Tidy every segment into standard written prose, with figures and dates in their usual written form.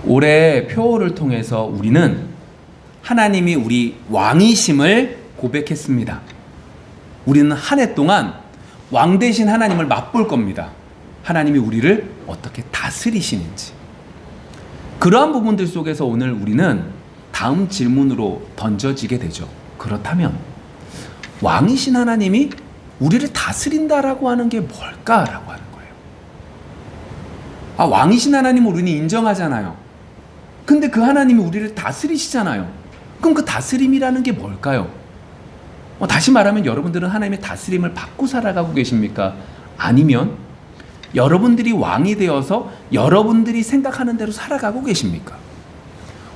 올해 표어를 통해서 우리는 하나님이 우리 왕이심을 고백했습니다. 우리는 한 해 동안 왕 대신 하나님을 맛볼 겁니다. 하나님이 우리를 어떻게 다스리시는지. 그러한 부분들 속에서 오늘 우리는 다음 질문으로 던져지게 되죠. 그렇다면 왕이신 하나님이 우리를 다스린다라고 하는 게 뭘까라고 하는 거예요. 왕이신 하나님을 우리는 인정하잖아요. 근데 그 하나님이 우리를 다스리시잖아요. 그럼 그 다스림이라는 게 뭘까요? 다시 말하면 여러분들은 하나님의 다스림을 받고 살아가고 계십니까? 아니면 여러분들이 왕이 되어서 여러분들이 생각하는 대로 살아가고 계십니까?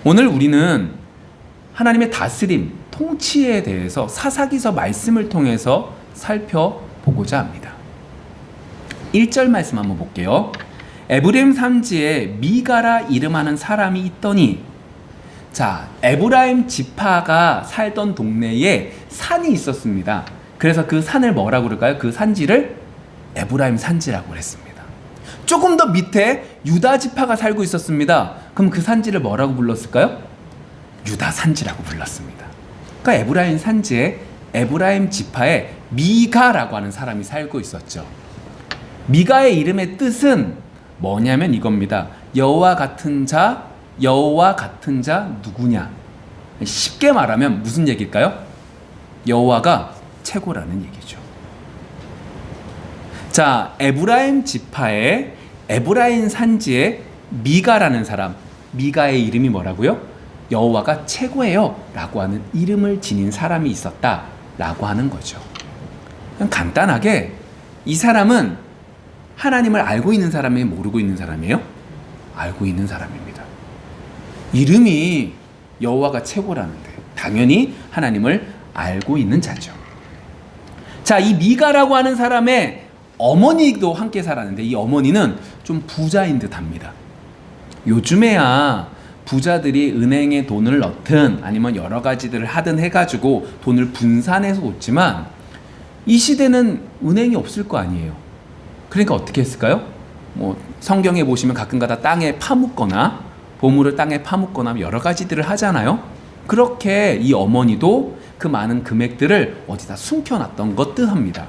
오늘 우리는 하나님의 다스림, 통치에 대해서 사사기서 말씀을 통해서 살펴보고자 합니다. 1절 말씀 한번 볼게요. 에브라임 산지에 미가라 이름하는 사람이 있더니, 자, 에브라임 지파가 살던 동네에 산이 있었습니다. 그래서 그 산을 뭐라고 그럴까요? 그 산지를 에브라임 산지라고 그랬습니다. 조금 더 밑에 유다 지파가 살고 있었습니다. 그럼 그 산지를 뭐라고 불렀을까요? 유다 산지라고 불렀습니다. 그러니까 에브라임 산지에 에브라임 지파에 미가라고 하는 사람이 살고 있었죠. 미가의 이름의 뜻은 뭐냐면 이겁니다. 여호와 같은 자 누구냐? 쉽게 말하면 무슨 얘기일까요? 여호와가 최고라는 얘기죠. 자, 에브라임 지파의 에브라임 산지에 미가라는 사람, 미가의 이름이 뭐라고요? 여호와가 최고예요 라고 하는 이름을 지닌 사람이 있었다 라고 하는 거죠. 그냥 간단하게 이 사람은 하나님을 알고 있는 사람이에요? 모르고 있는 사람이에요? 알고 있는 사람입니다. 이름이 여호와가 최고라는데 당연히 하나님을 알고 있는 자죠. 자, 이 미가라고 하는 사람의 어머니도 함께 살았는데 이 어머니는 좀 부자인 듯 합니다. 요즘에야 부자들이 은행에 돈을 넣든 아니면 여러 가지들을 하든 해가지고 돈을 분산해서 놓지만 이 시대는 은행이 없을 거 아니에요. 그러니까 어떻게 했을까요? 성경에 보시면 가끔가다 땅에 파묻거나 보물을 땅에 파묻거나 여러 가지들을 하잖아요. 그렇게 이 어머니도 그 많은 금액들을 어디다 숨겨놨던 것 뜻합니다.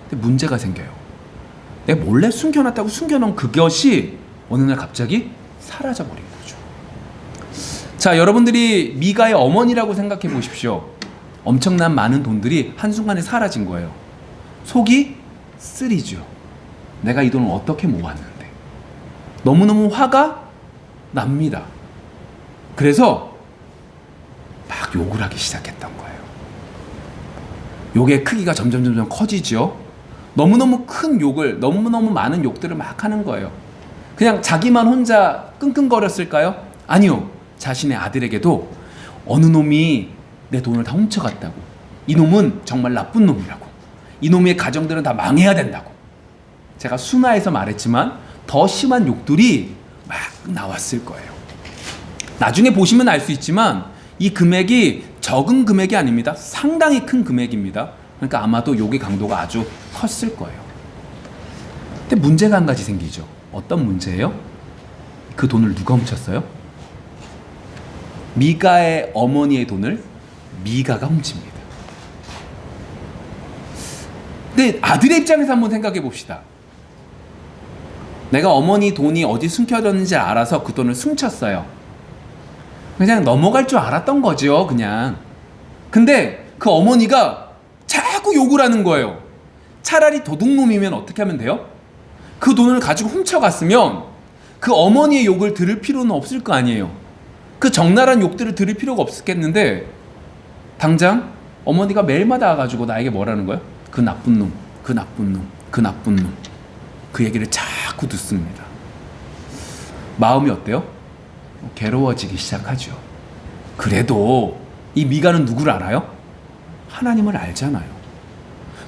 근데 문제가 생겨요. 내가 몰래 숨겨놨다고 숨겨놓은 그것이 어느 날 갑자기 사라져버린 거죠. 자, 여러분들이 미가의 어머니라고 생각해 보십시오. 엄청난 많은 돈들이 한순간에 사라진 거예요. 속이 쓰리죠. 내가 이 돈을 어떻게 모았는데. 너무너무 화가 납니다. 그래서 막 욕을 하기 시작했던 거예요. 욕의 크기가 점점 커지죠. 너무너무 큰 욕을, 너무너무 많은 욕들을 막 하는 거예요. 그냥 자기만 혼자 끙끙거렸을까요? 아니요. 자신의 아들에게도 어느 놈이 내 돈을 다 훔쳐갔다고. 이 놈은 정말 나쁜 놈이라고. 이 놈의 가정들은 다 망해야 된다고. 제가 순화해서 말했지만 더 심한 욕들이 막 나왔을 거예요. 나중에 보시면 알 수 있지만 이 금액이 적은 금액이 아닙니다. 상당히 큰 금액입니다. 그러니까 아마도 욕의 강도가 아주 컸을 거예요. 근데 문제가 한 가지 생기죠. 어떤 문제예요? 그 돈을 누가 훔쳤어요? 미가의 어머니의 돈을 미가가 훔칩니다. 근데 아들의 입장에서 한번 생각해 봅시다. 내가 어머니 돈이 어디 숨겨졌는지 알아서 그 돈을 훔쳤어요. 그냥 넘어갈 줄 알았던 거죠, 그냥. 근데 그 어머니가 자꾸 욕을 하는 거예요. 차라리 도둑놈이면 어떻게 하면 돼요? 그 돈을 가지고 훔쳐갔으면 그 어머니의 욕을 들을 필요는 없을 거 아니에요. 그 적나라한 욕들을 들을 필요가 없었겠는데 당장 어머니가 매일마다 와가지고 나에게 뭐라는 거예요? 그 나쁜 놈, 그 나쁜 놈, 그 나쁜 놈. 그 얘기를 자꾸 듣습니다. 마음이 어때요? 괴로워지기 시작하죠. 그래도 이 미가는 누구를 알아요? 하나님을 알잖아요.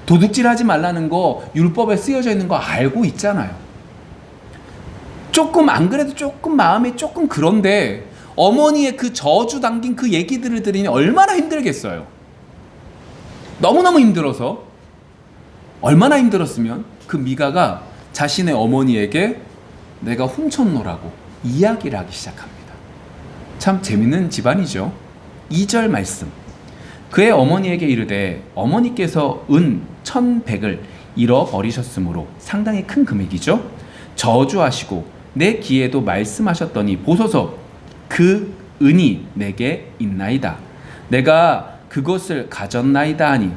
도둑질하지 말라는 거 율법에 쓰여져 있는 거 알고 있잖아요. 조금 안 그래도 조금 마음이 조금 그런데 어머니의 그 저주 담긴 그 얘기들을 들으니 얼마나 힘들겠어요. 너무너무 힘들어서 얼마나 힘들었으면 그 미가가 자신의 어머니에게 내가 훔쳤노라고 이야기를 하기 시작합니다. 참 재밌는 집안이죠. 2절 말씀. 그의 어머니에게 이르되 어머니께서 은 1,100을 잃어버리셨으므로, 상당히 큰 금액이죠. 저주하시고 내 귀에도 말씀하셨더니 보소서 그 은이 내게 있나이다. 내가 그것을 가졌나이다 하니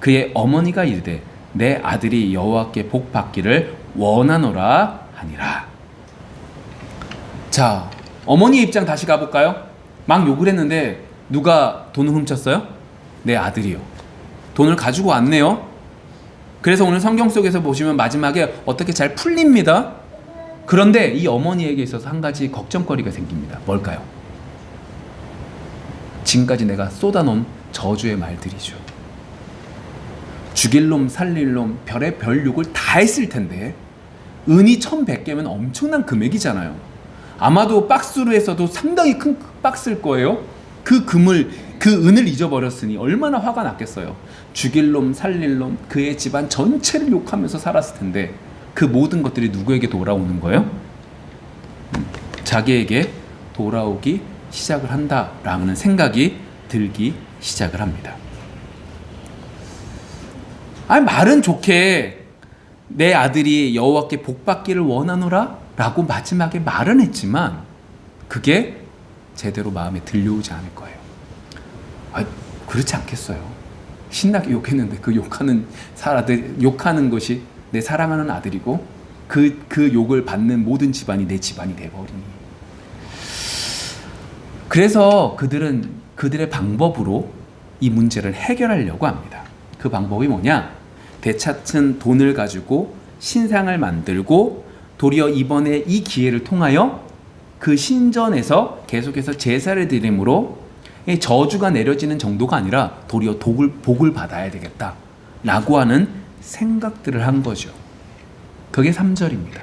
그의 어머니가 이르되 내 아들이 여호와께 복 받기를 원하노라 하니라. 자, 어머니의 입장 다시 가볼까요? 막 욕을 했는데 누가 돈을 훔쳤어요? 내 아들이요. 돈을 가지고 왔네요. 그래서 오늘 성경 속에서 보시면 마지막에 어떻게 잘 풀립니다. 그런데 이 어머니에게 있어서 한 가지 걱정거리가 생깁니다. 뭘까요? 지금까지 내가 쏟아놓은 저주의 말들이죠. 죽일 놈 살릴 놈 별의 별 욕을 다 했을 텐데 은이 1,100개면 엄청난 금액이잖아요. 아마도 박스로 해서도 상당히 큰 박스일 거예요. 그 은을 잊어버렸으니 얼마나 화가 났겠어요. 죽일 놈 살릴 놈 그의 집안 전체를 욕하면서 살았을 텐데 그 모든 것들이 누구에게 돌아오는 거예요? 자기에게 돌아오기 시작을 한다라는 생각이 들기 시작을 합니다. 아니, 말은 좋게 내 아들이 여호와께 복 받기를 원하노라 라고 마지막에 말은 했지만 그게 제대로 마음에 들려오지 않을 거예요. 아니, 그렇지 않겠어요. 신나게 욕했는데 그 욕하는 것이 내 사랑하는 아들이고 그 욕을 받는 모든 집안이 내 집안이 돼버리니. 그래서 그들은 그들의 방법으로 이 문제를 해결하려고 합니다. 그 방법이 뭐냐? 되찾은 돈을 가지고 신상을 만들고 도리어 이번에 이 기회를 통하여 그 신전에서 계속해서 제사를 드림으로 저주가 내려지는 정도가 아니라 도리어 복을 받아야 되겠다 라고 하는 생각들을 한 거죠. 그게 3절입니다.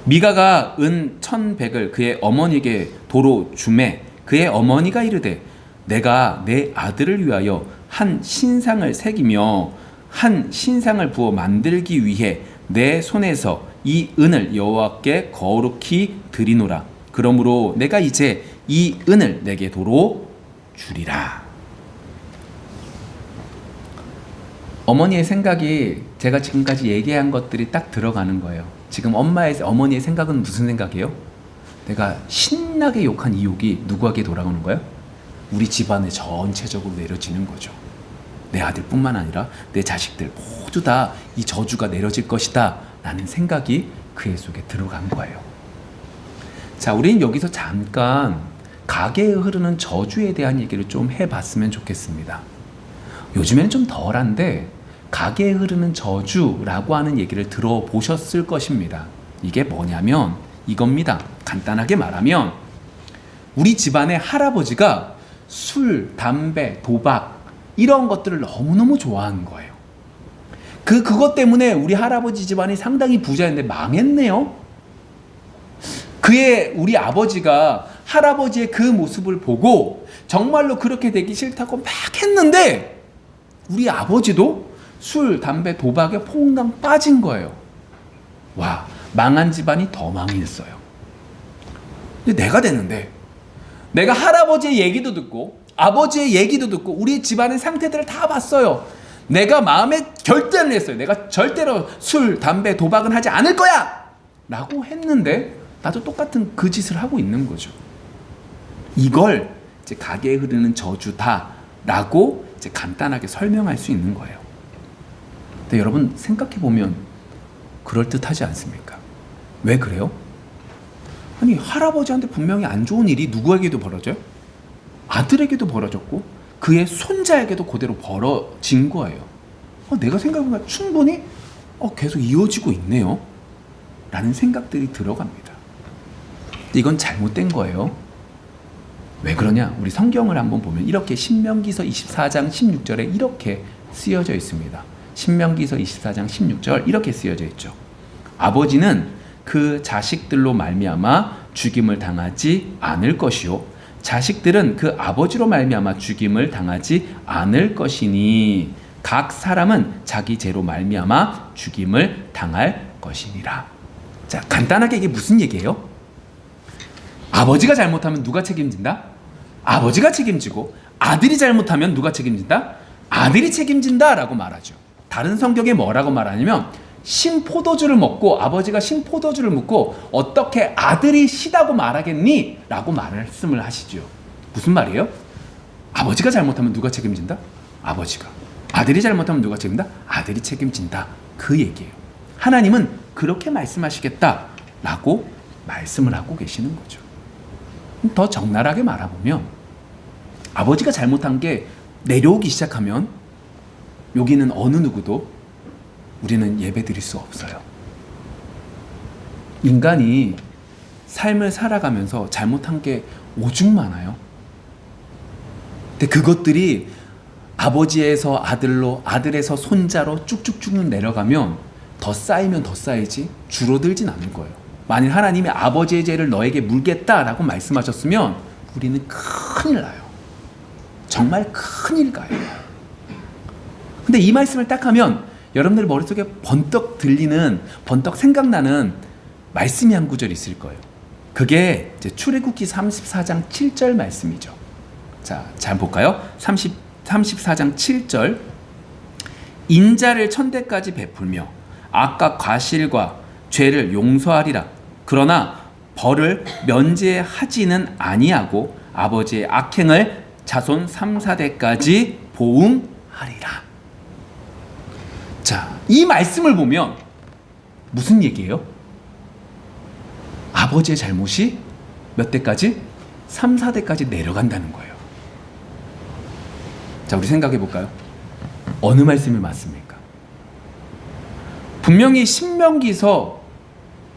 미가가 은 1,100을 그의 어머니에게 도로 주매 그의 어머니가 이르되 내가 내 아들을 위하여 한 신상을 새기며 한 신상을 부어 만들기 위해 내 손에서 이 은을 여호와께 거룩히 드리노라. 그러므로 내가 이제 이 은을 내게 도로 주리라. 어머니의 생각이 제가 지금까지 얘기한 것들이 딱 들어가는 거예요. 지금 어머니의 생각은 무슨 생각이에요? 내가 신나게 욕한 이 욕이 누구에게 돌아오는 거예요? 우리 집안에 전체적으로 내려지는 거죠. 내 아들뿐만 아니라 내 자식들 모두 다 이 저주가 내려질 것이다 라는 생각이 그의 속에 들어간 거예요. 자, 우리는 여기서 잠깐 가계에 흐르는 저주에 대한 얘기를 좀 해봤으면 좋겠습니다. 요즘에는 좀 덜한데 가계에 흐르는 저주라고 하는 얘기를 들어보셨을 것입니다. 이게 뭐냐면 이겁니다. 간단하게 말하면 우리 집안의 할아버지가 술, 담배, 도박 이런 것들을 너무너무 좋아하는 거예요. 그것 때문에 우리 할아버지 집안이 상당히 부자였는데 망했네요. 우리 아버지가 할아버지의 그 모습을 보고 정말로 그렇게 되기 싫다고 막 했는데 우리 아버지도 술, 담배, 도박에 퐁당 빠진 거예요. 와, 망한 집안이 더 망했어요. 근데 내가 됐는데 내가 할아버지의 얘기도 듣고 아버지의 얘기도 듣고 우리 집안의 상태들을 다 봤어요. 내가 마음에 결단을 했어요. 내가 절대로 술, 담배, 도박은 하지 않을 거야! 라고 했는데 나도 똑같은 그 짓을 하고 있는 거죠. 이걸 이제 가게에 흐르는 저주다 라고 이제 간단하게 설명할 수 있는 거예요. 근데 여러분 생각해보면 그럴듯하지 않습니까? 왜 그래요? 아니, 할아버지한테 분명히 안 좋은 일이 누구에게도 벌어져요? 아들에게도 벌어졌고 그의 손자에게도 그대로 벌어진 거예요. 내가 생각해보면 충분히 계속 이어지고 있네요 라는 생각들이 들어갑니다. 이건 잘못된 거예요. 왜 그러냐? 우리 성경을 한번 보면 이렇게 신명기서 24장 16절에 이렇게 쓰여져 있습니다. 신명기서 24장 16절 이렇게 쓰여져 있죠. 아버지는 그 자식들로 말미암아 죽임을 당하지 않을 것이요 자식들은 그 아버지로 말미암아 죽임을 당하지 않을 것이니 각 사람은 자기 죄로 말미암아 죽임을 당할 것이니라. 자, 간단하게 이게 무슨 얘기예요? 아버지가 잘못하면 누가 책임진다? 아버지가 책임지고, 아들이 잘못하면 누가 책임진다? 아들이 책임진다 라고 말하죠. 다른 성경에 뭐라고 말하냐면, 신포도주를 먹고 아버지가 신포도주를 묻고 어떻게 아들이 시다고 말하겠니? 라고 말씀을 하시죠. 무슨 말이에요? 아버지가 잘못하면 누가 책임진다? 아버지가. 아들이 잘못하면 누가 책임진다? 아들이 책임진다. 그 얘기예요. 하나님은 그렇게 말씀하시겠다 라고 말씀을 하고 계시는 거죠. 더 적나라하게 말해보면, 아버지가 잘못한 게 내려오기 시작하면 여기는 어느 누구도 우리는 예배 드릴 수 없어요. 인간이 삶을 살아가면서 잘못한 게 오죽 많아요. 근데 그것들이 아버지에서 아들로, 아들에서 손자로 쭉쭉쭉 내려가면 더 쌓이면 더 쌓이지 줄어들진 않을 거예요. 만일 하나님이 아버지의 죄를 너에게 물겠다라고 말씀하셨으면 우리는 큰일 나요. 정말 큰일 가요. 근데 이 말씀을 딱 하면 여러분들 머릿속에 번떡 들리는, 번떡 생각나는 말씀이 한 구절 있을 거예요. 그게 이제 출애굽기 34장 7절 말씀이죠. 자, 잘 볼까요? 34장 7절. 인자를 천대까지 베풀며 악과 과실과 죄를 용서하리라. 그러나 벌을 면제하지는 아니하고 아버지의 악행을 자손 3, 4대까지 보응하리라. 자, 이 말씀을 보면 무슨 얘기예요? 아버지의 잘못이 몇 대까지? 3, 4대까지 내려간다는 거예요. 자, 우리 생각해 볼까요? 어느 말씀이 맞습니까? 분명히 신명기서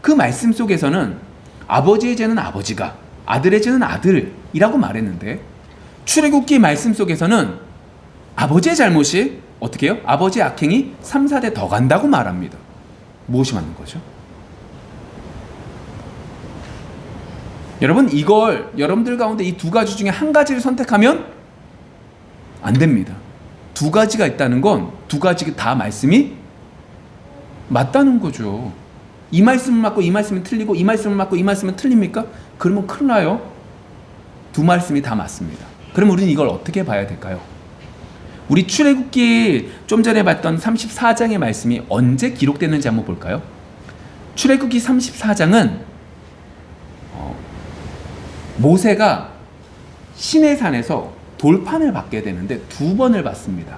그 말씀 속에서는 아버지의 죄는 아버지가, 아들의 죄는 아들이라고 말했는데, 출애굽기 말씀 속에서는 아버지의 잘못이 어떻게 해요? 아버지의 악행이 3, 4대 더 간다고 말합니다. 무엇이 맞는 거죠? 여러분, 이걸 여러분들 가운데 이 두 가지 중에 한 가지를 선택하면 안 됩니다. 두 가지가 있다는 건 두 가지 다 말씀이 맞다는 거죠. 이 말씀을 맞고 이 말씀은 틀리고, 이 말씀을 맞고 이 말씀은 틀립니까? 그러면 큰일 나요. 두 말씀이 다 맞습니다. 그럼 우리는 이걸 어떻게 봐야 될까요? 우리 출애굽기 좀 전에 봤던 34장의 말씀이 언제 기록됐는지 한번 볼까요? 출애굽기 34장은 모세가 시내산에서 돌판을 받게 되는데 두 번을 받습니다.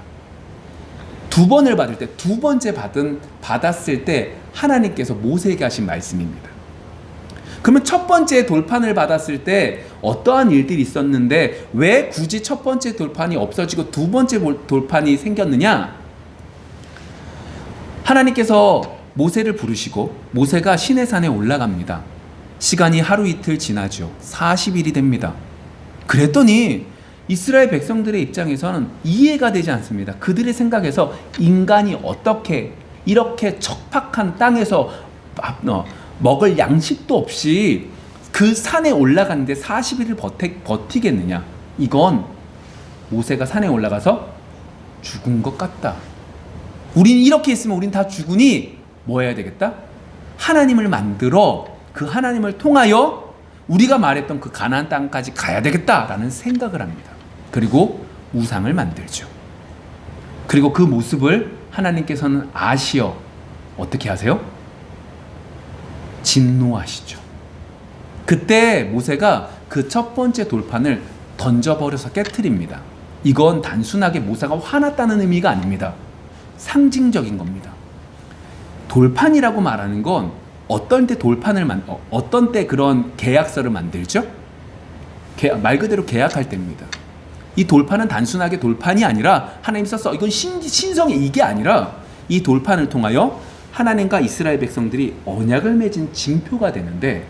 두 번을 받을 때, 두 번째 받았을 때 하나님께서 모세에게 하신 말씀입니다. 그러면 첫 번째 돌판을 받았을 때 어떠한 일들이 있었는데 왜 굳이 첫 번째 돌판이 없어지고 두 번째 돌판이 생겼느냐? 하나님께서 모세를 부르시고 모세가 시내산에 올라갑니다. 시간이 하루 이틀 지나죠. 40일이 됩니다. 그랬더니 이스라엘 백성들의 입장에서는 이해가 되지 않습니다. 그들의 생각에서 인간이 어떻게 이렇게 척박한 땅에서 먹을 양식도 없이 그 산에 올라가는데 40일을 버티겠느냐. 이건 모세가 산에 올라가서 죽은 것 같다. 우린 이렇게 있으면 우린 다 죽으니 뭐 해야 되겠다? 하나님을 만들어 그 하나님을 통하여 우리가 말했던 그 가나안 땅까지 가야 되겠다라는 생각을 합니다. 그리고 우상을 만들죠. 그리고 그 모습을 하나님께서는 아시어 어떻게 하세요? 진노하시죠. 그때 모세가 그 첫 번째 돌판을 던져버려서 깨트립니다. 이건 단순하게 모세가 화났다는 의미가 아닙니다. 상징적인 겁니다. 돌판이라고 말하는 건 어떤 때 어떤 때 그런 계약서를 만들죠? 말 그대로 계약할 때입니다. 이 돌판은 단순하게 돌판이 아니라 하나님 썼어. 이건 신성의 이게 아니라 이 돌판을 통하여 하나님과 이스라엘 백성들이 언약을 맺은 징표가 되는데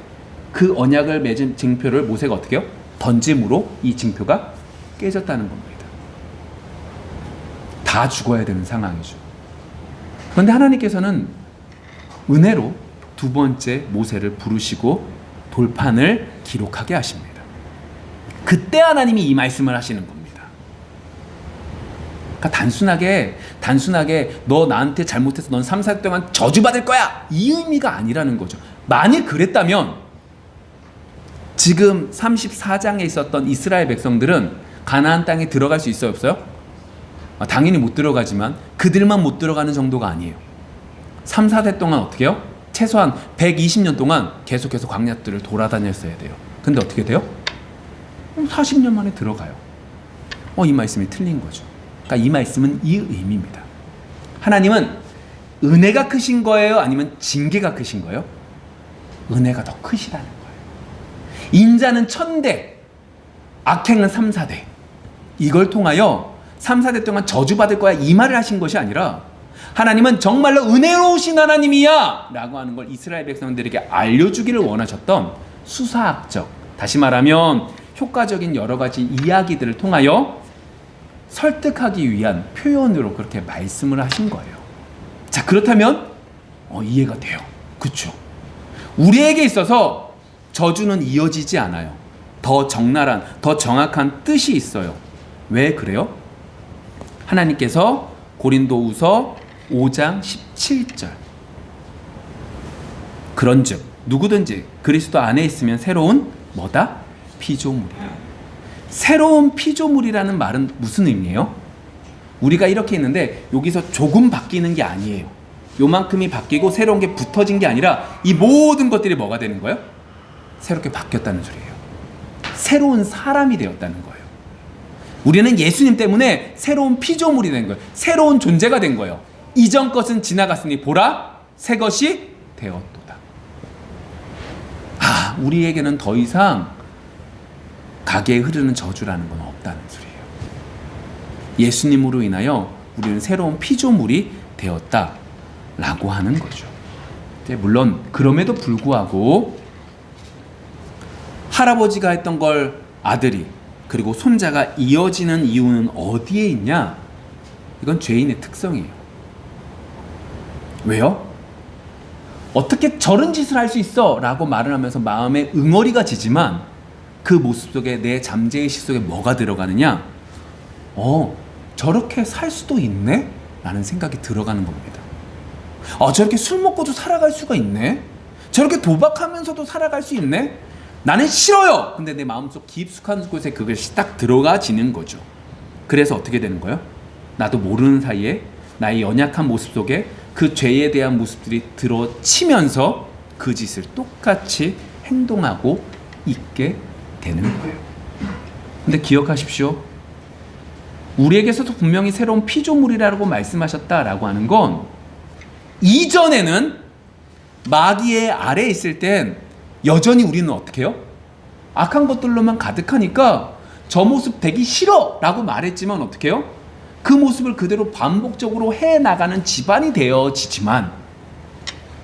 그 언약을 맺은 징표를 모세가 어떻게 해요? 던짐으로 이 징표가 깨졌다는 겁니다. 다 죽어야 되는 상황이죠. 그런데 하나님께서는 은혜로 두 번째 모세를 부르시고 돌판을 기록하게 하십니다. 그때 하나님이 이 말씀을 하시는 겁니다. 그러니까 단순하게 너 나한테 잘못해서 넌 3, 4일 동안 저주받을 거야! 이 의미가 아니라는 거죠. 만일 그랬다면 지금 34장에 있었던 이스라엘 백성들은 가나안 땅에 들어갈 수 있어요, 없어요? 당연히 못 들어가지만 그들만 못 들어가는 정도가 아니에요. 3, 4대 동안 어떻게 해요? 최소한 120년 동안 계속해서 광야들을 돌아다녔어야 돼요. 근데 어떻게 돼요? 40년 만에 들어가요. 이 말씀이 틀린 거죠. 그러니까 이 말씀은 이 의미입니다. 하나님은 은혜가 크신 거예요? 아니면 징계가 크신 거예요? 은혜가 더 크시다는 거예요. 인자는 1000대, 악행은 3, 4대. 이걸 통하여 3, 4대 동안 저주받을 거야 이 말을 하신 것이 아니라 하나님은 정말로 은혜로우신 하나님이야 라고 하는 걸 이스라엘 백성들에게 알려주기를 원하셨던 수사학적, 다시 말하면 효과적인 여러 가지 이야기들을 통하여 설득하기 위한 표현으로 그렇게 말씀을 하신 거예요. 자, 그렇다면 이해가 돼요. 그렇죠? 우리에게 있어서 저주는 이어지지 않아요. 더 적나라한, 더 정확한 뜻이 있어요. 왜 그래요? 하나님께서 고린도후서 5장 17절 그런즉 누구든지 그리스도 안에 있으면 새로운 뭐다? 피조물이라. 새로운 피조물이라는 말은 무슨 의미예요? 우리가 이렇게 있는데 여기서 조금 바뀌는 게 아니에요. 요만큼이 바뀌고 새로운 게 붙어진 게 아니라 이 모든 것들이 뭐가 되는 거예요? 새롭게 바뀌었다는 소리예요. 새로운 사람이 되었다는 거예요. 우리는 예수님 때문에 새로운 피조물이 된 거예요. 새로운 존재가 된 거예요. 이전 것은 지나갔으니 보라 새 것이 되었도다. 우리에게는 더 이상 가게에 흐르는 저주라는 건 없다는 소리예요. 예수님으로 인하여 우리는 새로운 피조물이 되었다라고 하는 거죠. 물론 그럼에도 불구하고 할아버지가 했던 걸 아들이 그리고 손자가 이어지는 이유는 어디에 있냐? 이건 죄인의 특성이에요. 왜요? 어떻게 저런 짓을 할 수 있어? 라고 말을 하면서 마음에 응어리가 지지만 그 모습 속에 내 잠재의식 속에 뭐가 들어가느냐? 저렇게 살 수도 있네? 라는 생각이 들어가는 겁니다. 저렇게 술 먹고도 살아갈 수가 있네? 저렇게 도박하면서도 살아갈 수 있네? 나는 싫어요! 근데 내 마음속 깊숙한 곳에 그것이 딱 들어가지는 거죠. 그래서 어떻게 되는 거예요? 나도 모르는 사이에 나의 연약한 모습 속에 그 죄에 대한 모습들이 들어치면서 그 짓을 똑같이 행동하고 있게 되는 거예요. 근데 기억하십시오. 우리에게서도 분명히 새로운 피조물이라고 말씀하셨다라고 하는 건 이전에는 마귀의 아래에 있을 땐 여전히 우리는 어떻게 해요? 악한 것들로만 가득하니까 저 모습 되기 싫어 라고 말했지만 어떻게 해요? 그 모습을 그대로 반복적으로 해나가는 집안이 되어지지만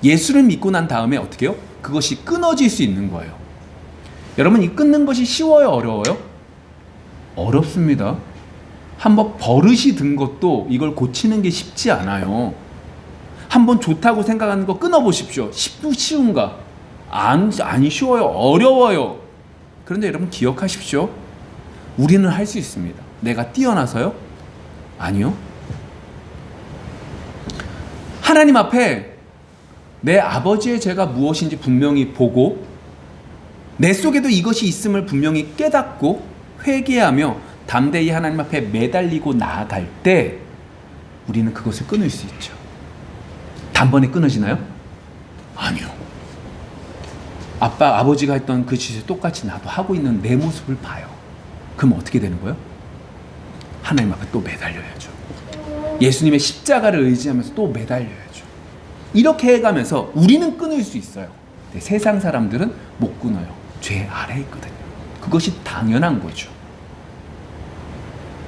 예수를 믿고 난 다음에 어떻게 해요? 그것이 끊어질 수 있는 거예요. 여러분, 이 끊는 것이 쉬워요? 어려워요? 어렵습니다. 한번 버릇이 든 것도 이걸 고치는 게 쉽지 않아요. 한번 좋다고 생각하는 거 끊어보십시오. 쉬운가? 안 쉬워요. 어려워요. 그런데 여러분 기억하십시오. 우리는 할 수 있습니다. 내가 뛰어나서요? 아니요. 하나님 앞에 내 아버지의 죄가 무엇인지 분명히 보고 내 속에도 이것이 있음을 분명히 깨닫고 회개하며 담대히 하나님 앞에 매달리고 나아갈 때 우리는 그것을 끊을 수 있죠. 단번에 끊어지나요? 아니요. 아버지가 했던 그 짓을 똑같이 나도 하고 있는 내 모습을 봐요. 그럼 어떻게 되는 거예요? 하나님 앞에 또 매달려야죠. 예수님의 십자가를 의지하면서 또 매달려야죠. 이렇게 해가면서 우리는 끊을 수 있어요. 근데 세상 사람들은 못 끊어요. 죄 아래에 있거든요. 그것이 당연한 거죠.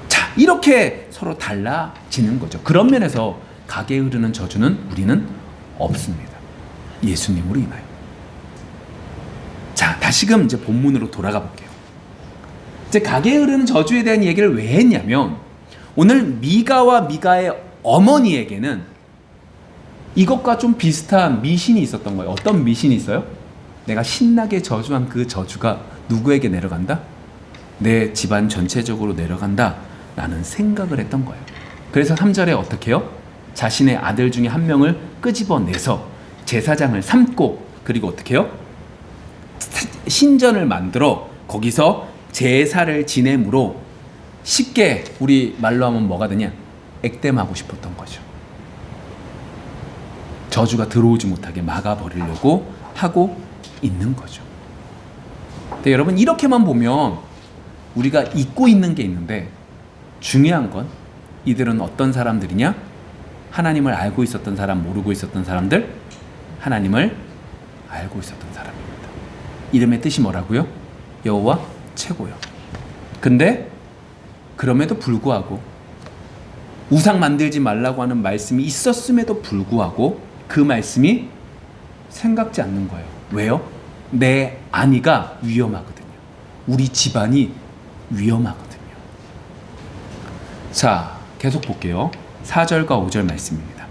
자, 이렇게 서로 달라지는 거죠. 그런 면에서 가게에 흐르는 저주는 우리는 없습니다. 예수님으로 인하여. 자, 다시금 이제 본문으로 돌아가 볼게요. 이제 가게에 흐르는 저주에 대한 얘기를 왜 했냐면 오늘 미가와 미가의 어머니에게는 이것과 좀 비슷한 미신이 있었던 거예요. 어떤 미신이 있어요? 내가 신나게 저주한 그 저주가 누구에게 내려간다? 내 집안 전체적으로 내려간다 라는 생각을 했던 거예요. 그래서 3절에 어떻게 해요? 자신의 아들 중에 한 명을 끄집어내서 제사장을 삼고 그리고 어떻게 해요? 신전을 만들어 거기서 제사를 지내므로 쉽게 우리 말로 하면 뭐가 되냐? 액땜하고 싶었던 거죠. 저주가 들어오지 못하게 막아버리려고 하고 있는 거죠. 근데 여러분, 이렇게만 보면 우리가 잊고 있는 게 있는데, 중요한 건 이들은 어떤 사람들이냐? 하나님을 알고 있었던 사람, 모르고 있었던 사람들? 하나님을 알고 있었던 사람입니다. 이름의 뜻이 뭐라고요? 여호와 최고요. 근데 그럼에도 불구하고 우상 만들지 말라고 하는 말씀이 있었음에도 불구하고 그 말씀이 생각지 않는 거예요. 왜요? 내 아니가 위험하거든요. 우리 집안이 위험하거든요. 자, 계속 볼게요. 4절과 5절 말씀입니다.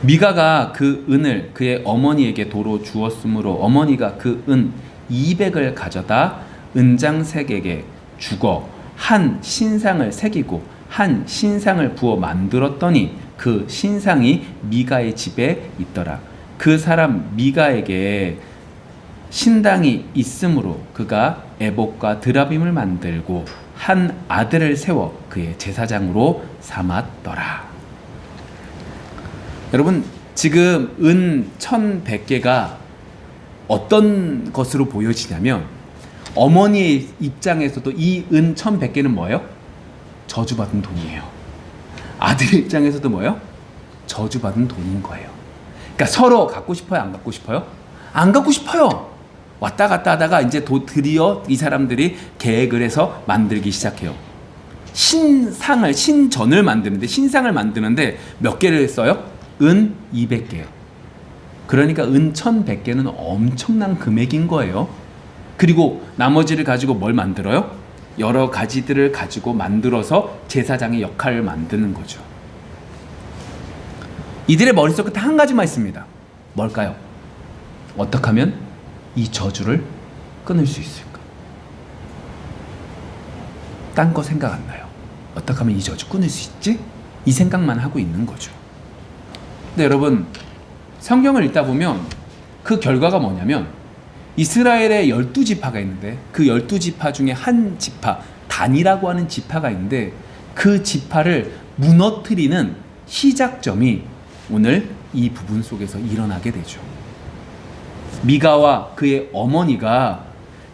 미가가 그 은을 그의 어머니에게 도로 주었으므로 어머니가 그 은 200을 가져다 은장색에게 주고 한 신상을 새기고 한 신상을 부어 만들었더니 그 신상이 미가의 집에 있더라. 그 사람 미가에게 신당이 있으므로 그가 에봇과 드라빔을 만들고 한 아들을 세워 그의 제사장으로 삼았더라. 여러분, 지금 은 1100개가 어떤 것으로 보여지냐면, 어머니의 입장에서도 이 은 1100개는 뭐예요? 저주받은 돈이에요. 아들 입장에서도 뭐예요? 저주받은 돈인 거예요. 그러니까 서로 갖고 싶어요? 안 갖고 싶어요? 안 갖고 싶어요. 왔다 갔다 하다가 이제 드디어 이 사람들이 계획을 해서 만들기 시작해요. 신전을 만드는데 몇 개를 써요? 은 200개요. 그러니까 은 1100개는 엄청난 금액인 거예요. 그리고 나머지를 가지고 뭘 만들어요? 여러 가지들을 가지고 만들어서 제사장의 역할을 만드는 거죠. 이들의 머릿속에 딱 한 가지만 있습니다. 뭘까요? 어떻게 하면 이 저주를 끊을 수 있을까? 딴 거 생각 안 나요. 어떻게 하면 이 저주 끊을 수 있지? 이 생각만 하고 있는 거죠. 근데 여러분, 성경을 읽다 보면 그 결과가 뭐냐면, 이스라엘의 12지파가 있는데 그 12지파 중에 한 지파, 단이라고 하는 지파가 있는데 그 지파를 무너뜨리는 시작점이 오늘 이 부분 속에서 일어나게 되죠. 미가와 그의 어머니가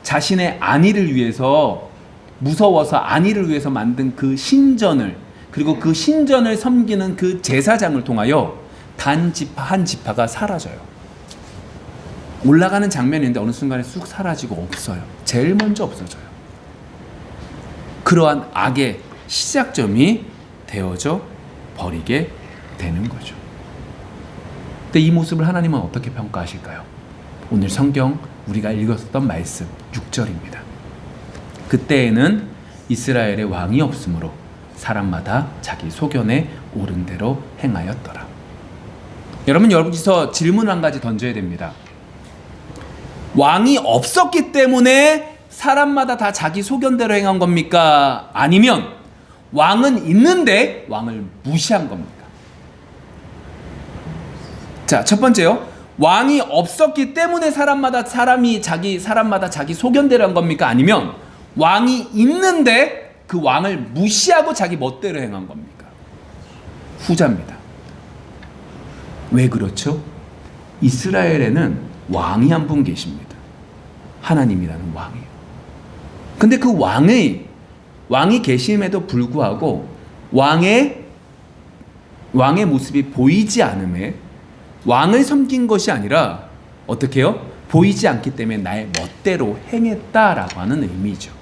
자신의 안위를 위해서, 무서워서 안위를 위해서 만든 그 신전을, 그리고 그 신전을 섬기는 그 제사장을 통하여 단 지파 한 지파가 사라져요. 올라가는 장면인데 어느 순간에 쑥 사라지고 없어요. 제일 먼저 없어져요. 그러한 악의 시작점이 되어져 버리게 되는 거죠. 근데 이 모습을 하나님은 어떻게 평가하실까요? 오늘 성경 우리가 읽었던 말씀 6절입니다. 그때에는 이스라엘의 왕이 없으므로 사람마다 자기 소견에 옳은 대로 행하였더라. 여러분, 여기서 질문 한 가지 던져야 됩니다. 왕이 없었기 때문에 사람마다 다 자기 소견대로 행한 겁니까? 아니면 왕은 있는데 왕을 무시한 겁니까? 자, 첫 번째요. 왕이 없었기 때문에 사람마다 자기 소견대로 한 겁니까? 아니면 왕이 있는데 그 왕을 무시하고 자기 멋대로 행한 겁니까? 후자입니다. 왜 그렇죠? 이스라엘에는 왕이 한 분 계십니다. 하나님이라는 왕이에요. 근데 그 왕이 계심에도 불구하고 왕의 모습이 보이지 않음에 왕을 섬긴 것이 아니라 어떻게 해요? 보이지 않기 때문에 나의 멋대로 행했다라고 하는 의미죠.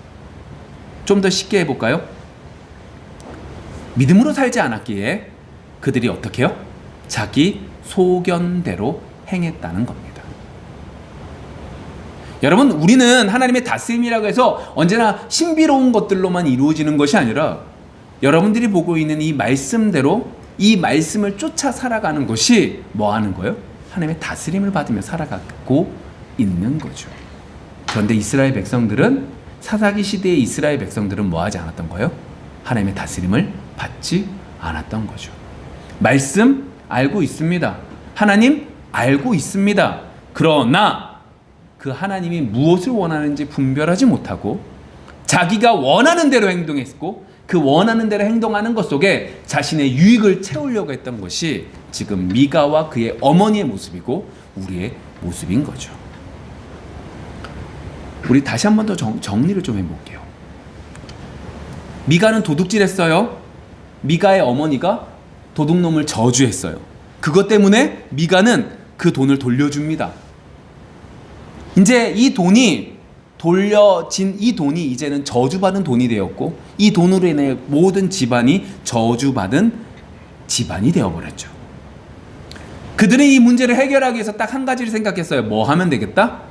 좀 더 쉽게 해볼까요? 믿음으로 살지 않았기에 그들이 어떻게 해요? 자기 소견대로 행했다는 겁니다. 여러분, 우리는 하나님의 다스림이라고 해서 언제나 신비로운 것들로만 이루어지는 것이 아니라 여러분들이 보고 있는 이 말씀대로 이 말씀을 쫓아 살아가는 것이 뭐 하는 거예요? 하나님의 다스림을 받으며 살아가고 있는 거죠. 그런데 이스라엘 백성들은, 사사기 시대의 이스라엘 백성들은 뭐 하지 않았던 거예요? 하나님의 다스림을 받지 않았던 거죠. 말씀 알고 있습니다. 하나님 알고 있습니다. 그러나 그 하나님이 무엇을 원하는지 분별하지 못하고 자기가 원하는 대로 행동했고 그 원하는 대로 행동하는 것 속에 자신의 유익을 채우려고 했던 것이 지금 미가와 그의 어머니의 모습이고 우리의 모습인 거죠. 우리 다시 한 번 더 정리를 좀 해볼게요. 미가는 도둑질했어요. 미가의 어머니가 도둑놈을 저주했어요. 그것 때문에 미가는 그 돈을 돌려줍니다. 이제 이 돈이 돌려진 이 돈이 이제는 저주받은 돈이 되었고 이 돈으로 인해 모든 집안이 저주받은 집안이 되어버렸죠. 그들은 이 문제를 해결하기 위해서 딱 한 가지를 생각했어요. 뭐 하면 되겠다?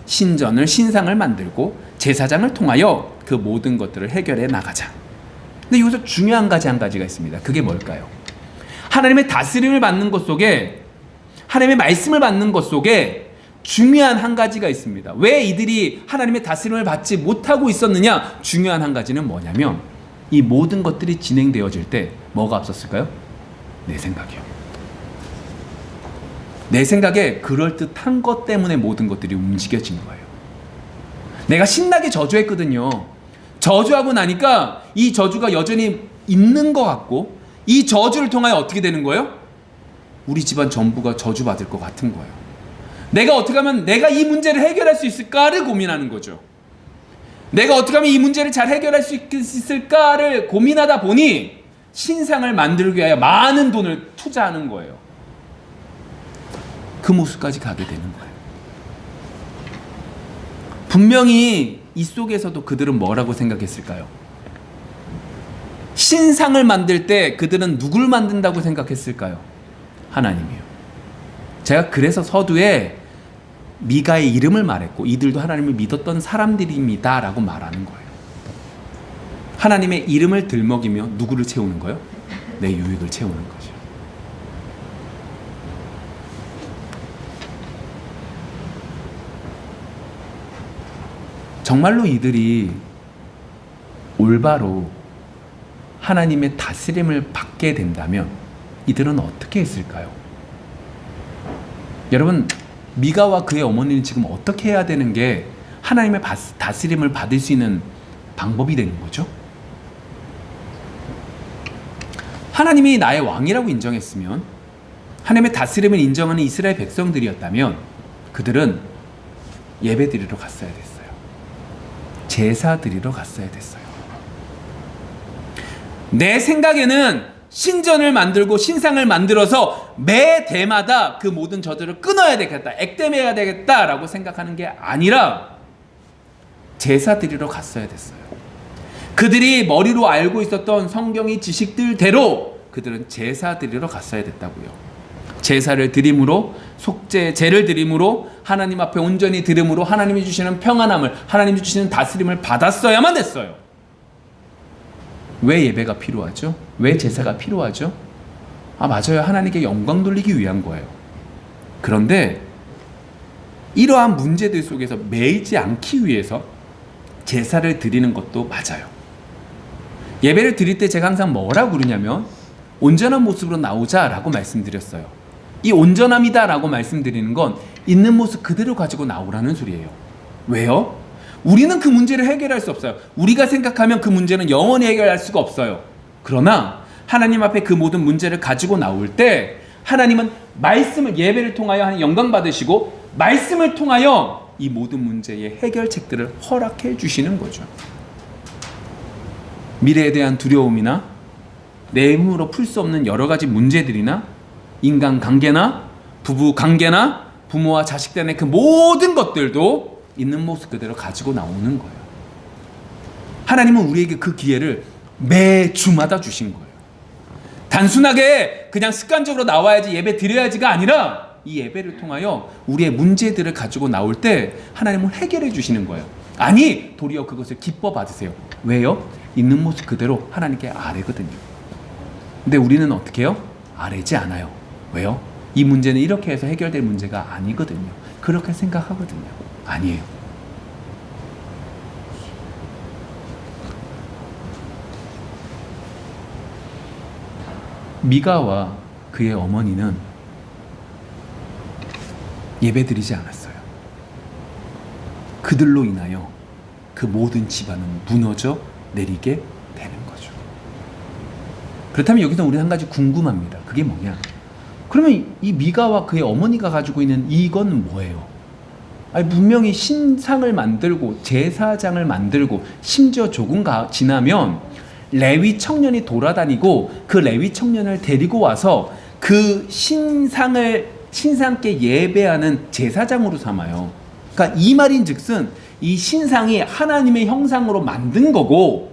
신상을 만들고 제사장을 통하여 그 모든 것들을 해결해 나가자. 근데 여기서 중요한 한 가지가 있습니다. 그게 뭘까요? 하나님의 다스림을 받는 것 속에 하나님의 말씀을 받는 것 속에 중요한 한 가지가 있습니다. 왜 이들이 하나님의 다스림을 받지 못하고 있었느냐? 중요한 한 가지는 뭐냐면 이 모든 것들이 진행되어질 때 뭐가 앞섰을까요? 내 생각이요. 내 생각에 그럴듯한 것 때문에 모든 것들이 움직여진 거예요. 내가 신나게 저주했거든요. 저주하고 나니까 이 저주가 여전히 있는 것 같고 이 저주를 통하여 어떻게 되는 거예요? 우리 집안 전부가 저주받을 것 같은 거예요. 내가 어떻게 하면 내가 이 문제를 해결할 수 있을까를 고민하는 거죠. 내가 어떻게 하면 이 문제를 잘 해결할 수 있을까를 고민하다 보니 신상을 만들기 위하여 많은 돈을 투자하는 거예요. 그 모습까지 가게 되는 거예요. 분명히 이 속에서도 그들은 뭐라고 생각했을까요? 신상을 만들 때 그들은 누굴 만든다고 생각했을까요? 하나님이요. 제가 그래서 서두에 미가의 이름을 말했고 이들도 하나님을 믿었던 사람들입니다 라고 말하는 거예요. 하나님의 이름을 들먹이며 누구를 채우는 거예요? 내 유익을 채우는 거죠. 정말로 이들이 올바로 하나님의 다스림을 받게 된다면 이들은 어떻게 했을까요? 여러분, 미가와 그의 어머니는 지금 어떻게 해야 되는 게 하나님의 다스림을 받을 수 있는 방법이 되는 거죠? 하나님이 나의 왕이라고 인정했으면, 하나님의 다스림을 인정하는 이스라엘 백성들이었다면 그들은 예배 드리러 갔어야 됐어요. 제사 드리러 갔어야 됐어요. 내 생각에는 신전을 만들고 신상을 만들어서 매 대마다 그 모든 저주를 끊어야 되겠다, 액땜해야 되겠다라고 생각하는 게 아니라 제사 드리러 갔어야 됐어요. 그들이 머리로 알고 있었던 성경의 지식들대로 그들은 제사 드리러 갔어야 됐다고요. 제사를 드림으로, 속죄제를 드림으로, 하나님 앞에 온전히 드림으로 하나님이 주시는 평안함을, 하나님이 주시는 다스림을 받았어야만 됐어요. 왜 예배가 필요하죠? 왜 제사가 필요하죠? 맞아요. 하나님께 영광 돌리기 위한 거예요. 그런데 이러한 문제들 속에서 매이지 않기 위해서 제사를 드리는 것도 맞아요. 예배를 드릴 때 제가 항상 뭐라고 그러냐면 온전한 모습으로 나오자라고 말씀드렸어요. 이 온전함이다 라고 말씀드리는 건 있는 모습 그대로 가지고 나오라는 소리예요. 왜요? 우리는 그 문제를 해결할 수 없어요. 우리가 생각하면 그 문제는 영원히 해결할 수가 없어요. 그러나 하나님 앞에 그 모든 문제를 가지고 나올 때 하나님은 말씀을, 예배를 통하여 영광 받으시고 말씀을 통하여 이 모든 문제의 해결책들을 허락해 주시는 거죠. 미래에 대한 두려움이나 내 힘으로 풀 수 없는 여러 가지 문제들이나 인간관계나 부부관계나 부모와 자식 간의 그 모든 것들도 있는 모습 그대로 가지고 나오는 거예요. 하나님은 우리에게 그 기회를 매주마다 주신 거예요. 단순하게 그냥 습관적으로 나와야지, 예배 드려야지가 아니라 이 예배를 통하여 우리의 문제들을 가지고 나올 때 하나님은 해결해 주시는 거예요. 아니, 도리어 그것을 기뻐 받으세요. 왜요? 있는 모습 그대로 하나님께 아뢰거든요. 근데 우리는 어떻게 해요? 아뢰지 않아요. 왜요? 이 문제는 이렇게 해서 해결될 문제가 아니거든요. 그렇게 생각하거든요. 아니에요. 미가와 그의 어머니는 예배드리지 않았어요. 그들로 인하여 그 모든 집안은 무너져 내리게 되는 거죠. 그렇다면 여기서 우리 한 가지 궁금합니다. 그게 뭐냐? 그러면 이 미가와 그의 어머니가 가지고 있는 이건 뭐예요? 아니, 분명히 신상을 만들고 제사장을 만들고 심지어 조금 지나면 레위 청년이 돌아다니고 그 레위 청년을 데리고 와서 그 신상께 예배하는 제사장으로 삼아요. 그러니까 이 말인즉슨 이 신상이 하나님의 형상으로 만든 거고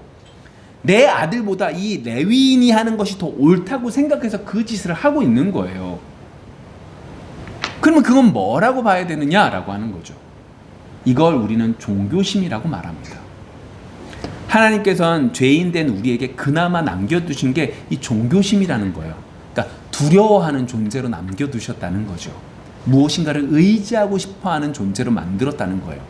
내 아들보다 이 레위인이 하는 것이 더 옳다고 생각해서 그 짓을 하고 있는 거예요. 그러면 그건 뭐라고 봐야 되느냐라고 하는 거죠. 이걸 우리는 종교심이라고 말합니다. 하나님께서는 죄인된 우리에게 그나마 남겨두신 게 이 종교심이라는 거예요. 그러니까 두려워하는 존재로 남겨두셨다는 거죠. 무엇인가를 의지하고 싶어하는 존재로 만들었다는 거예요.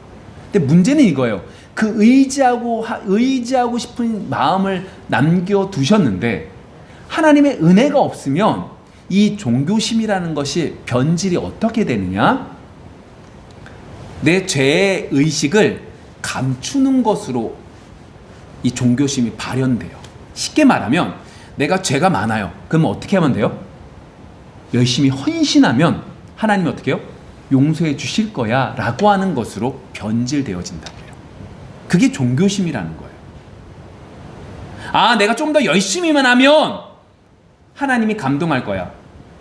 근데 문제는 이거예요. 그 의지하고 싶은 마음을 남겨두셨는데 하나님의 은혜가 없으면 이 종교심이라는 것이 변질이 어떻게 되느냐? 내 죄의 의식을 감추는 것으로 이 종교심이 발현돼요. 쉽게 말하면 내가 죄가 많아요. 그러면 어떻게 하면 돼요? 열심히 헌신하면 하나님이 어떻게 해요? 용서해 주실 거야 라고 하는 것으로 변질되어진다고요. 그게 종교심이라는 거예요. 아, 내가 좀 더 열심히만 하면 하나님이 감동할 거야.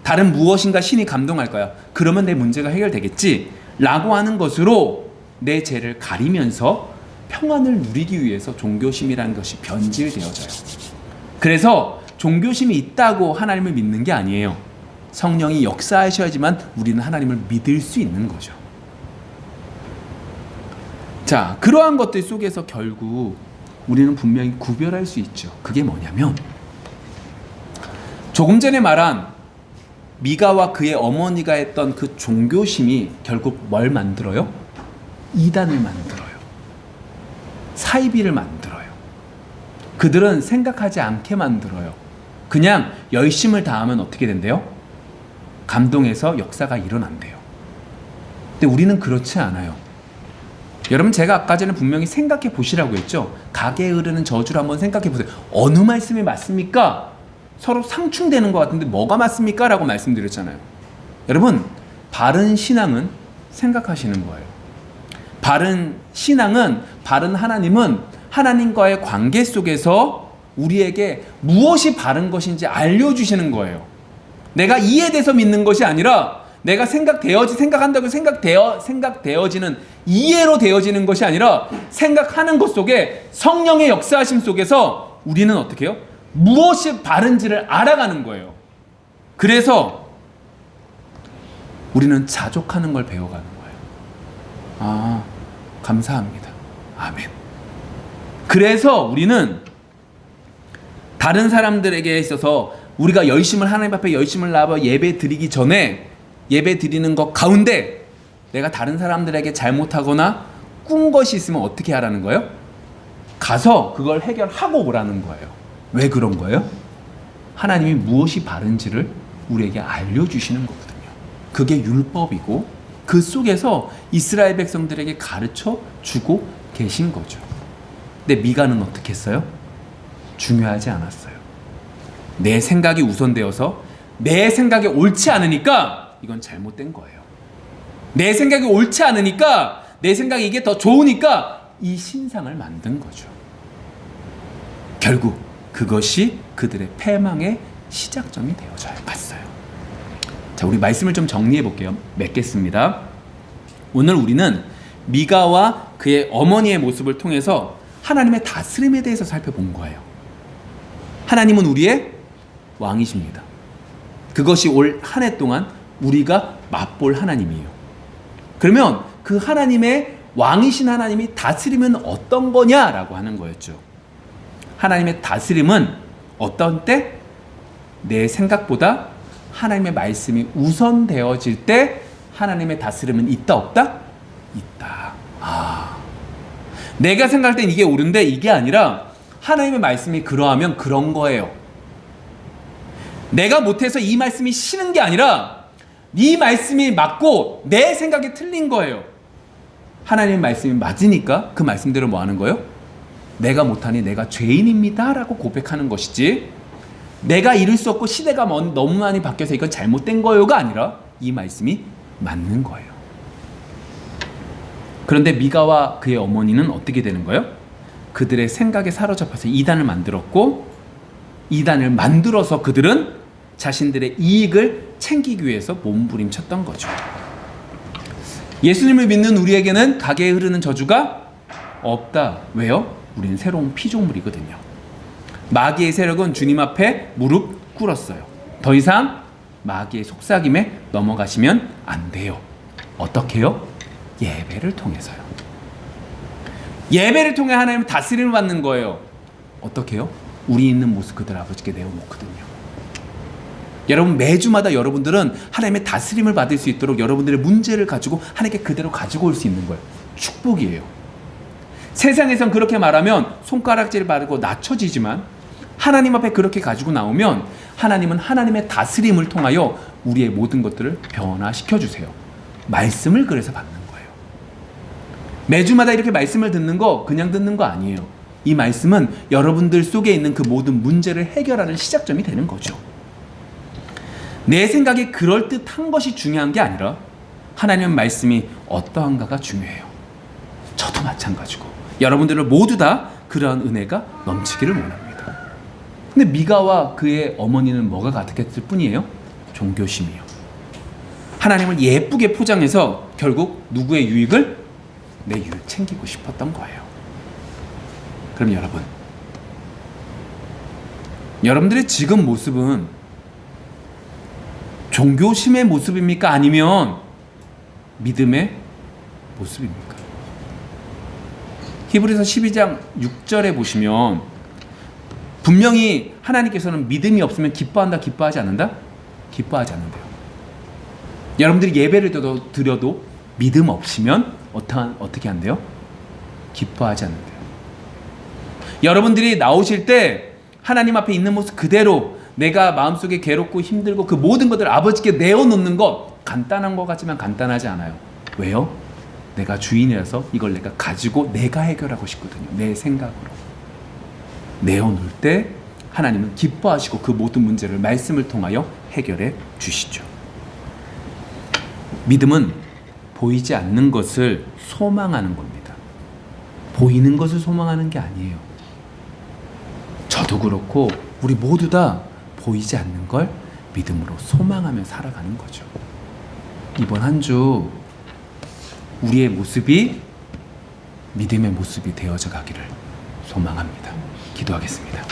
다른 무엇인가 신이 감동할 거야. 그러면 내 문제가 해결되겠지 라고 하는 것으로 내 죄를 가리면서 평안을 누리기 위해서 종교심이라는 것이 변질되어져요. 그래서 종교심이 있다고 하나님을 믿는 게 아니에요. 성령이 역사하셔야지만 우리는 하나님을 믿을 수 있는 거죠. 자, 그러한 것들 속에서 결국 우리는 분명히 구별할 수 있죠. 그게 뭐냐면 조금 전에 말한 미가와 그의 어머니가 했던 그 종교심이 결국 뭘 만들어요? 이단을 만들어요. 사이비를 만들어요. 그들은 생각하지 않게 만들어요. 그냥 열심을 다하면 어떻게 된대요? 감동해서 역사가 일어난대요. 근데 우리는 그렇지 않아요. 여러분, 제가 아까 전에 분명히 생각해 보시라고 했죠. 가게에 흐르는 저주를 한번 생각해 보세요. 어느 말씀이 맞습니까? 서로 상충되는 것 같은데 뭐가 맞습니까? 라고 말씀드렸잖아요. 여러분, 바른 신앙은 생각하시는 거예요. 바른 신앙은, 바른 하나님은 하나님과의 관계 속에서 우리에게 무엇이 바른 것인지 알려주시는 거예요. 내가 이해돼서 믿는 것이 아니라 내가 생각한다고 생각되어지는 이해로 되어지는 것이 아니라 생각하는 것 속에 성령의 역사하심 속에서 우리는 어떻게 해요? 무엇이 바른지를 알아가는 거예요. 그래서 우리는 자족하는 걸 배워가는 거예요. 아, 감사합니다. 아멘. 그래서 우리는 다른 사람들에게 있어서 우리가 하나님 앞에 열심을 나와 예배 드리기 전에 예배 드리는 것 가운데 내가 다른 사람들에게 잘못하거나 꾼 것이 있으면 어떻게 하라는 거예요? 가서 그걸 해결하고 오라는 거예요. 왜 그런 거예요? 하나님이 무엇이 바른지를 우리에게 알려주시는 거거든요. 그게 율법이고 그 속에서 이스라엘 백성들에게 가르쳐 주고 계신 거죠. 근데 미가는 어떻게 했어요? 중요하지 않았어요. 내 생각이 우선되어서 내 생각이 옳지 않으니까 이건 잘못된 거예요. 내 생각이 옳지 않으니까 내 생각이 이게 더 좋으니까 이 신상을 만든 거죠. 결국 그것이 그들의 패망의 시작점이 되어져 갔어요. 자, 우리 말씀을 좀 정리해 볼게요. 맺겠습니다. 오늘 우리는 미가와 그의 어머니의 모습을 통해서 하나님의 다스림에 대해서 살펴본 거예요. 하나님은 우리의 왕이십니다. 그것이 올 한 해 동안 우리가 맛볼 하나님이에요. 그러면 그 하나님의 왕이신 하나님이 다스림은 어떤 거냐라고 하는 거였죠. 하나님의 다스림은 어떤 때? 내 생각보다 하나님의 말씀이 우선되어질 때 하나님의 다스림은 있다 없다? 있다. 내가 생각할 땐 이게 옳은데 이게 아니라 하나님의 말씀이 그러하면 그런 거예요. 내가 못해서 이 말씀이 싫은 게 아니라 이 말씀이 맞고 내 생각이 틀린 거예요. 하나님 말씀이 맞으니까 그 말씀대로 뭐 하는 거예요? 내가 못하니 내가 죄인입니다 라고 고백하는 것이지, 내가 이룰 수 없고 시대가 너무 많이 바뀌어서 이건 잘못된 거요가 아니라 이 말씀이 맞는 거예요. 그런데 미가와 그의 어머니는 어떻게 되는 거예요? 그들의 생각에 사로잡혀서 이단을 만들었고, 이단을 만들어서 그들은 자신들의 이익을 챙기기 위해서 몸부림쳤던 거죠. 예수님을 믿는 우리에게는 가게에 흐르는 저주가 없다. 왜요? 우리는 새로운 피조물이거든요. 마귀의 세력은 주님 앞에 무릎 꿇었어요. 더 이상 마귀의 속삭임에 넘어가시면 안 돼요. 어떻게요? 예배를 통해서요. 예배를 통해 하나님의 다스림을 받는 거예요. 어떻게요? 우리 있는 모습 그대로 아버지께 내어놓거든요. 여러분, 매주마다 여러분들은 하나님의 다스림을 받을 수 있도록 여러분들의 문제를 가지고 하나님께 그대로 가지고 올 수 있는 거예요. 축복이에요. 세상에선 그렇게 말하면 손가락질 바르고 낮춰지지만, 하나님 앞에 그렇게 가지고 나오면 하나님은 하나님의 다스림을 통하여 우리의 모든 것들을 변화시켜 주세요. 말씀을 그래서 받는 거예요. 매주마다 이렇게 말씀을 듣는 거 그냥 듣는 거 아니에요. 이 말씀은 여러분들 속에 있는 그 모든 문제를 해결하는 시작점이 되는 거죠. 내 생각이 그럴듯한 것이 중요한 게 아니라 하나님의 말씀이 어떠한가가 중요해요. 저도 마찬가지고 여러분들을 모두 다 그러한 은혜가 넘치기를 원합니다. 근데 미가와 그의 어머니는 뭐가 가득했을 뿐이에요? 종교심이요. 하나님을 예쁘게 포장해서 결국 누구의 유익을? 내 유익 챙기고 싶었던 거예요. 그럼 여러분들의 지금 모습은 종교심의 모습입니까? 아니면 믿음의 모습입니까? 히브리서 12장 6절에 보시면 분명히 하나님께서는 믿음이 없으면 기뻐한다, 기뻐하지 않는다? 기뻐하지 않는데요. 여러분들이 예배를 드려도 믿음 없으면 어떻게 한대요? 기뻐하지 않는데요. 여러분들이 나오실 때 하나님 앞에 있는 모습 그대로 내가 마음속에 괴롭고 힘들고 그 모든 것들을 아버지께 내어놓는 것, 간단한 것 같지만 간단하지 않아요. 왜요? 내가 주인이라서 이걸 내가 가지고 내가 해결하고 싶거든요. 내 생각으로. 내어놓을 때 하나님은 기뻐하시고 그 모든 문제를 말씀을 통하여 해결해 주시죠. 믿음은 보이지 않는 것을 소망하는 겁니다. 보이는 것을 소망하는 게 아니에요. 저도 그렇고 우리 모두 다 보이지 않는 걸 믿음으로 소망하며 살아가는 거죠. 이번 한 주 우리의 모습이 믿음의 모습이 되어져 가기를 소망합니다. 기도하겠습니다.